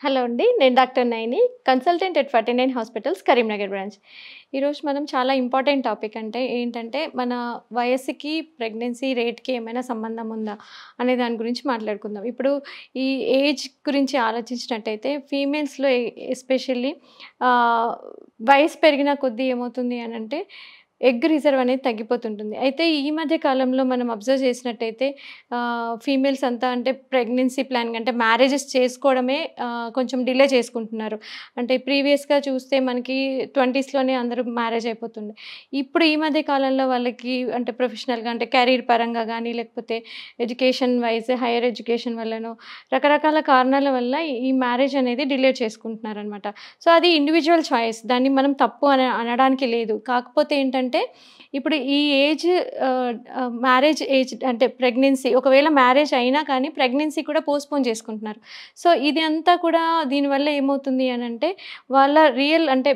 Hello అండి. నేను doctor Nayani, consultant at 49 hospitals Karimnagar branch. ఈరోజు మనం చాలా ఇంపార్టెంట్ టాపిక్ ఏంటంటే, మన వయస్సుకి, ప్రెగ్నెన్సీ రేట్‌కి ఏమైనా సంబంధం ఉందా? అనే దాని గురించి మాట్లాడుకుందాం. ఇప్పుడు ఈ ఏజ్ గురించి ఆలోచించినట్టయితే ఫీమేల్స్‌లో ఎస్పెషల్లీ ఆహ్, వయసు పెరిగిన కొద్దీ ఏమవుతుంది అనంటే, ఎగ్ రిజర్వ్ అనేది తగ్గిపోతుంటుంది. అయితే ఈ మధ్య కాలంలో మనం అబ్జర్వ్ చేసినట్టయితే ఫీమేల్స్ అంతా అంటే ప్రెగ్నెన్సీ ప్లానింగ్ అంటే మ్యారేజెస్ చేసుకోవడమే కొంచెం డిలే చేసుకుంటున్నారు. అంటే ప్రీవియస్‌గా చూస్తే మనకి 20స్‌లోనే అందరూ మ్యారేజ్ అయిపోతుండే. ఇప్పుడు ఈ మధ్య కాలంలో వాళ్ళకి అంటే ప్రొఫెషనల్‌గా అంటే కెరీర్ పరంగా గానీ, లేకపోతే ఎడ్యుకేషన్ వైస్ హైయర్ ఎడ్యుకేషన్ వల్లనో రకరకాల కారణాల వల్ల ఈ మ్యారేజ్ అనేది డిలే చేసుకుంటున్నారనమాట. సో, అది ఇండివిడ్యువల్ చాయిస్. దాన్ని మనం తప్పు అనడానికి లేదు. కాకపోతే ఏంటంటే, ఇప్పుడు ఈ ఏజ్ మ్యారేజ్ ఏజ్ అంటే ప్రెగ్నెన్సీ ఒకవేళ మ్యారేజ్ అయినా కానీ ప్రెగ్నెన్సీ కూడా పోస్ట్‌పోన్ చేసుకుంటున్నారు. సో, ఇది అంతా కూడా దీనివల్ల ఏమవుతుంది అనంటే, వాళ్ళ రియల్ అంటే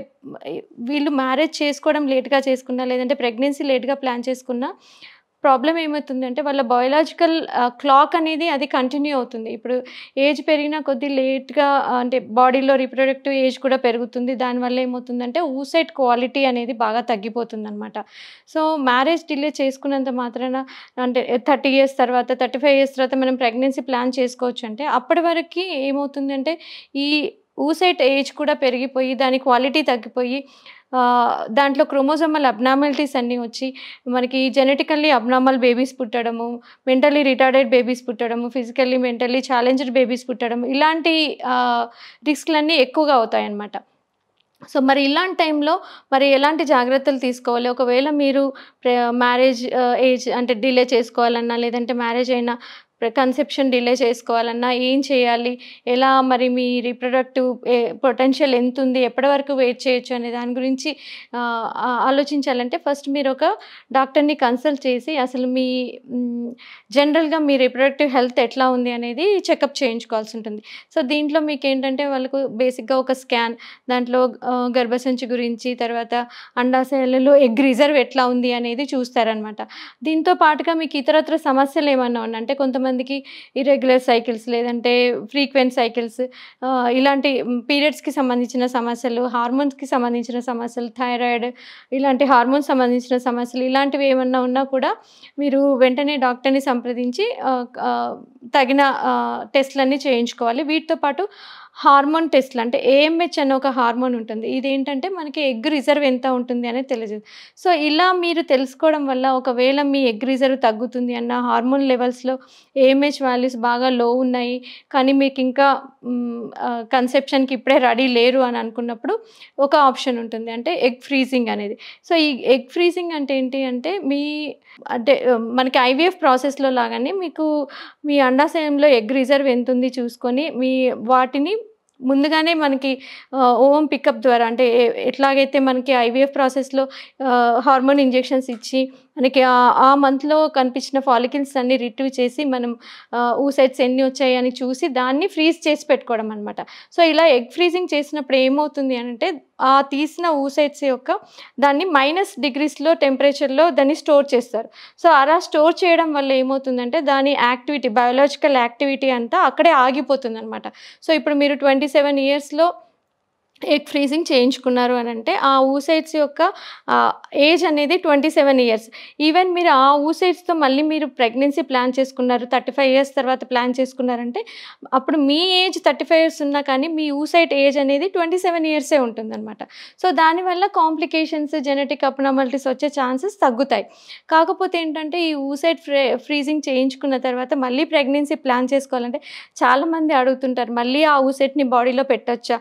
వీళ్ళు మ్యారేజ్ చేసుకోవడం లేట్‌గా చేసుకున్నా, లేదంటే ప్రెగ్నెన్సీ లేట్‌గా ప్లాన్ చేసుకున్నా ప్రాబ్లమ్ ఏమవుతుందంటే, వాళ్ళ బయోలాజికల్ క్లాక్ అనేది అది కంటిన్యూ అవుతుంది. ఇప్పుడు ఏజ్ పెరిగిన కొద్దీ లేట్‌గా అంటే బాడీలో రిప్రొడక్టివ్ ఏజ్ కూడా పెరుగుతుంది. దానివల్ల ఏమవుతుందంటే, oocyte క్వాలిటీ అనేది బాగా తగ్గిపోతుందనమాట. సో, మ్యారేజ్ డిలే చేసుకున్నంత మాత్రాన అంటే 30 ఇయర్స్ తర్వాత, 35 ఇయర్స్ తర్వాత మనం ప్రెగ్నెన్సీ ప్లాన్ చేసుకోవచ్చంటే, అప్పటి వరకి ఏమవుతుందంటే, ఈ oocyte ఏజ్ కూడా పెరిగిపోయి, దాని క్వాలిటీ తగ్గిపోయి దాంట్లో క్రోమోజోమల్ అబ్నార్మాలిటీస్ అన్నీ వచ్చి, మనకి జెనెటికల్లీ అబ్నార్మల్ బేబీస్ పుట్టడము, మెంటల్లీ రిటార్డెడ్ బేబీస్ పుట్టడము, ఫిజికల్లీ, మెంటల్లీ ఛాలెంజ్డ్ బేబీస్ పుట్టడం, ఇలాంటి రిస్క్‌లన్నీ ఎక్కువగా అవుతాయన్నమాట. సో, మరి ఇలాంటి టైంలో మరి ఎలాంటి జాగ్రత్తలు తీసుకోవాలి? ఒకవేళ మీరు మ్యారేజ్ ఏజ్ అంటే డిలే చేసుకోవాలన్నా, లేదంటే మ్యారేజ్ అయిన కన్సెప్షన్ డిలే చేసుకోవాలన్నా ఏం చేయాలి? ఎలా మరి మీ రిప్రొడక్టివ్ పొటెన్షియల్ ఎంతుంది? ఎప్పటి వరకు వెయిట్ చేయొచ్చు అనే దాని గురించి ఆలోచించాలంటే ఫస్ట్ మీరొక డాక్టర్‌ని కన్సల్ట్ చేసి అసలు మీ జనరల్‌గా మీ రిప్రొడక్టివ్ హెల్త్ ఎట్లా ఉంది అనేది చెకప్ చేయించుకోవాల్సి ఉంటుంది. సో, దీంట్లో మీకేంటంటే వాళ్ళకు బేసిక్‌గా ఒక స్కాన్ దాంట్లో గర్భసంచి గురించి, తర్వాత అండాశయాలలో ఎగ్ రిజర్వ్ ఎట్లా ఉంది అనేది చూస్తారనమాట. దీంతో పాటుగా మీకు ఇతరత్ర సమస్యలేమన్నా ఉన్నా అంటే కొంతమందికి ఇర్రెగ్యులర్ సైకిల్స్ లేదంటే ఫ్రీక్వెంట్ సైకిల్స్ ఇలాంటి పీరియడ్స్‌కి సంబంధించిన సమస్యలు, హార్మోన్స్‌కి సంబంధించిన సమస్యలు, థైరాయిడ్ ఇలాంటి హార్మోన్స్ సంబంధించిన సమస్యలు ఇలాంటివి ఏమన్నా ఉన్నా కూడా మీరు వెంటనే డాక్టర్‌ని సంప్రదించి తగిన టెస్ట్‌లన్నీ చేయించుకోవాలి. వీటితో పాటు హార్మోన్ టెస్ట్‌లు అంటే ఏఎంహెచ్ అనే ఒక హార్మోన్ ఉంటుంది. ఇదేంటంటే మనకి ఎగ్ రిజర్వ్ ఎంత ఉంటుంది అనేది తెలియజేస్తుంది. సో, ఇలా మీరు తెలుసుకోవడం వల్ల ఒకవేళ మీ ఎగ్ రిజర్వ్ తగ్గుతుంది అన్న హార్మోన్ లెవెల్స్‌లో ఏఎంహెచ్ వాల్యూస్ బాగా లో ఉన్నాయి. కానీ మీకింకా కన్సెప్షన్‌కి ఇప్పుడే రెడీ లేరు అని అనుకున్నప్పుడు ఒక ఆప్షన్ ఉంటుంది. అంటే ఎగ్ ఫ్రీజింగ్ అనేది. సో, ఈ ఎగ్ ఫ్రీజింగ్ అంటే ఏంటి అంటే అంటే మనకి ఐవీఎఫ్ ప్రాసెస్‌లో లాగానే మీకు మీ అండాశయంలో ఎగ్ రిజర్వ్ ఎంతుంది చూసుకొని వాటిని ముందుగానే మనకి ఓవం పికప్ ద్వారా అంటే ఎట్లాగైతే మనకి ఐవీఎఫ్ ప్రాసెస్‌లో హార్మోన్ ఇంజెక్షన్స్ ఇచ్చి మనకి ఆ మంత్‌లో కనిపించిన ఫాలికల్స్ అన్నీ రిట్రీవ్ చేసి మనం oocytes ఎన్ని వచ్చాయని చూసి దాన్ని ఫ్రీజ్ చేసి పెట్టుకోవడం అనమాట. సో, ఇలా ఎగ్ ఫ్రీజింగ్ చేసినప్పుడు ఏమవుతుంది అనంటే ఆ తీసిన oocytes యొక్క దాన్ని -డిగ్రీస్‌లో టెంపరేచర్‌లో దాన్ని స్టోర్ చేస్తారు. సో, అలా స్టోర్ చేయడం వల్ల ఏమవుతుందంటే దాని యాక్టివిటీ బయోలాజికల్ యాక్టివిటీ అంతా అక్కడే ఆగిపోతుందనమాట. సో, ఇప్పుడు మీరు 27 ఇయర్స్‌లో ఎగ్ ఫ్రీజింగ్ చేయించుకున్నారు అనంటే ఆ oocytes యొక్క ఏజ్ అనేది 27 ఇయర్స్. ఈవెన్ మీరు ఆ oocytesతో మళ్ళీ మీరు ప్రెగ్నెన్సీ ప్లాన్ చేసుకున్నారు. 35 ఇయర్స్ తర్వాత ప్లాన్ చేసుకున్నారంటే అప్పుడు మీ ఏజ్ 35 ఇయర్స్ ఉన్నా కానీ మీ oocyte ఏజ్ అనేది 27 ఇయర్సే ఉంటుందనమాట. సో, దానివల్ల కాంప్లికేషన్స్, జెనెటిక్ అబ్నార్మాలిటీస్ వచ్చే ఛాన్సెస్ తగ్గుతాయి. కాకపోతే ఏంటంటే ఈ oocyte ఫ్రీజింగ్ చేయించుకున్న తర్వాత మళ్ళీ ప్రెగ్నెన్సీ ప్లాన్ చేసుకోవాలంటే చాలామంది అడుగుతుంటారు. మళ్ళీ ఆ oocyteని బాడీలో పెట్టొచ్చా?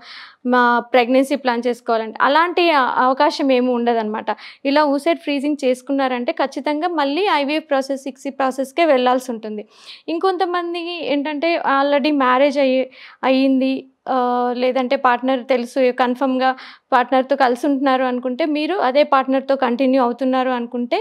ప్రెగ్నెన్సీ ప్లాన్ చేసుకోవాలంటే. అలాంటి అవకాశం ఏమి ఉండదనమాట. ఇలా oocyte ఫ్రీజింగ్ చేసుకున్నారంటే ఖచ్చితంగా మళ్ళీ ఐవీఎఫ్ ప్రాసెస్, ICSI ప్రాసెస్‌కే వెళ్ళాల్సుంటుంది. ఇంకొంతమందికి ఏంటంటే ఆల్రెడీ మ్యారేజ్ అయ్యింది. లేదంటే పార్ట్నర్ తెలుసు కన్ఫర్మ్‌గా పార్ట్నర్‌తో కలిసి ఉంటున్నారు అనుకుంటే, మీరు అదే పార్ట్నర్‌తో కంటిన్యూ అవుతున్నారు అనుకుంటే,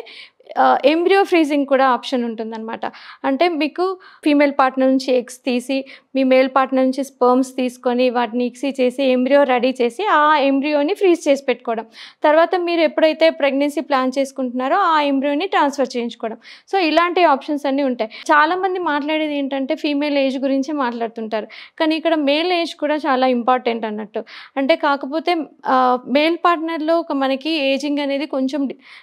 ఎంబ్రియో ఫ్రీజింగ్ కూడా ఆప్షన్ ఉంటుందనమాట. అంటే మీకు ఫీమేల్ పార్ట్నర్ నుంచి ఎగ్స్ తీసి, మీ మేల్ పార్ట్నర్ నుంచి స్పెర్మ్స్ తీసుకొని వాటిని మిక్సీ చేసి ఎంబ్రియో రెడీ చేసి, ఆ ఎంబ్రియోని ఫ్రీజ్ చేసి పెట్టుకోవడం. తర్వాత మీరు ఎప్పుడైతే ప్రెగ్నెన్సీ ప్లాన్ చేసుకుంటున్నారో ఆ ఎంబ్రియోని ట్రాన్స్‌ఫర్ చేయించుకోవడం. సో, ఇలాంటి ఆప్షన్స్ అన్నీ ఉంటాయి. చాలామంది మాట్లాడేది ఏంటంటే ఫీమేల్ ఏజ్ గురించి మాట్లాడుతుంటారు. కానీ ఇక్కడ మేల్ ఏజ్ కూడా చాలా ఇంపార్టెంట్ అన్నట్టు. అంటే కాకపోతే మేల్ పార్ట్నర్‌లో మనకి ఏజింగ్ అనేది కొంచెం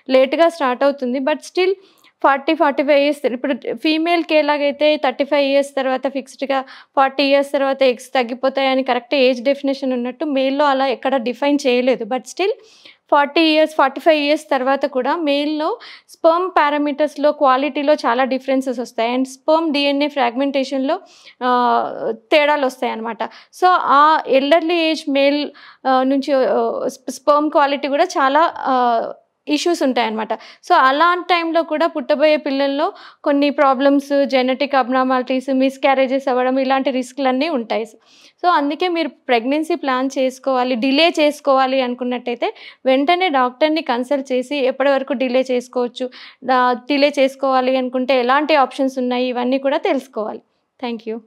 లేట్‌గా స్టార్ట్ అవుతుంది. బట్ స్టిల్ 40, 45 ఇయర్స్ ఇప్పుడు ఫీమేల్‌కి ఎలాగైతే 35 ఇయర్స్ తర్వాత ఫిక్స్డ్‌గా 40 ఇయర్స్ తర్వాత ఎగ్స్ తగ్గిపోతాయని కరెక్ట్ ఏజ్ డెఫినిషన్ ఉన్నట్టు మేల్‌లో అలా ఎక్కడ డిఫైన్ చేయలేదు. బట్ స్టిల్ 40 ఇయర్స్, 45 ఇయర్స్ తర్వాత కూడా మేల్‌లో స్పెర్మ్ పారామీటర్స్‌లో, క్వాలిటీలో చాలా డిఫరెన్సెస్ వస్తాయి. అండ్ స్పెర్మ్ డీఎన్ఏ ఫ్రాగ్మెంటేషన్‌లో ఆహ్, తేడాలొస్తాయన్నమాట. సో, ఆ ఎల్డర్లీ ఏజ్ మేల్ నుంచి స్పెర్మ్ క్వాలిటీ కూడా చాలా ఇష్యూస్ ఉంటాయన్నమాట. సో, అలాంటి టైంలో కూడా పుట్టబోయే పిల్లల్లో కొన్ని ప్రాబ్లమ్స్, జెనెటిక్ అబ్నార్మాలిటీస్, మిస్‌క్యారేజెస్ అవ్వడం ఇలాంటి రిస్క్‌లన్నీ ఉంటాయి. సో, అందుకే మీరు ప్రెగ్నెన్సీ ప్లాన్ చేసుకోవాలి, డిలే చేసుకోవాలి అనుకున్నట్టయితే వెంటనే డాక్టర్‌ని కన్సల్ట్ చేసి ఎప్పటి వరకు డిలే చేసుకోవచ్చు, డిలే చేసుకోవాలి అనుకుంటే ఎలాంటి ఆప్షన్స్ ఉన్నాయి ఇవన్నీ కూడా తెలుసుకోవాలి. Thank you.